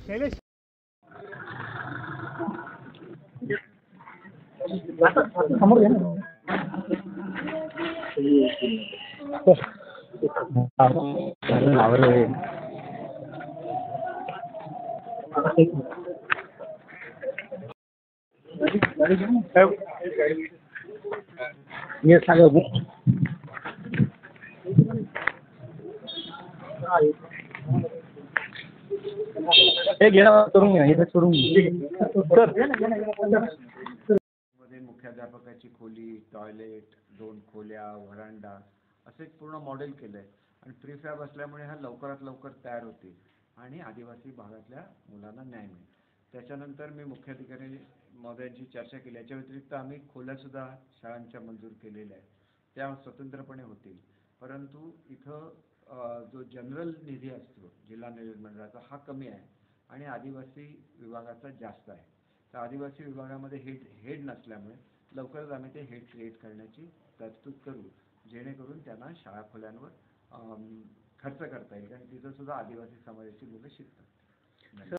शैलेश समोर घे ना. ये सांगा हे घेणं करून घ्या इथे सोडून मध्ये मुख्याध्यापकाची खोली, टॉयलेट, 2 खोल्या, व्हरांडा असे एक पूर्ण मॉडेल केलंय आणि प्रीफॅब असल्यामुळे हा लवकरात लवकर तयार होतील आणि आदिवासी भागातल्या मुलांना न्याय मिळेल. त्याच्यानंतर मी मुख्याधिकारी महोदयांची चर्चा केली. याच्या व्यतिरिक्त आम्ही खोल्या सुद्धा शाळांच्या मंजूर केलेल्या आहेत, त्या स्वतंत्रपणे होतील. परंतु इथं जो जनरल निधी असतो जिल्हा नियोजन मंडळाचा हा कमी आहे आणि आदिवासी विभागाचा जास्त आहे. तर आदिवासी विभागामध्ये हेड नसल्यामुळे लवकरच आम्ही ते हेड क्रिएट करण्याची तरतूद करू, जेणेकरून त्यांना शाळा खोल्यांवर खर्च करता येईल, कारण तिथं सुद्धा आदिवासी समाजाची मुलं शिकतात.